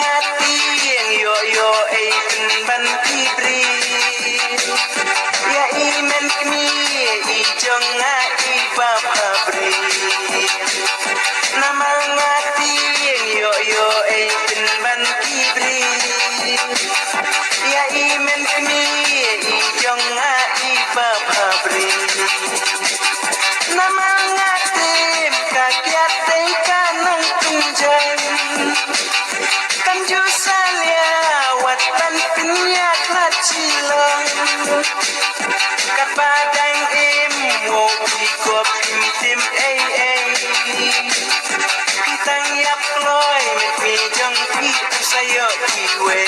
ngati yo yo pen ban kibri ya imen kmi I jong ngati babri nama ngati yo yo pen ban kibri ya imen kmi I jong ngati babri nama ngati kakiat kanang tunjang Kanjusalia watan pinyak lacilong Kapadang ngopi kopi tim Pitang yap loy mit mi jong pi sayo kiwe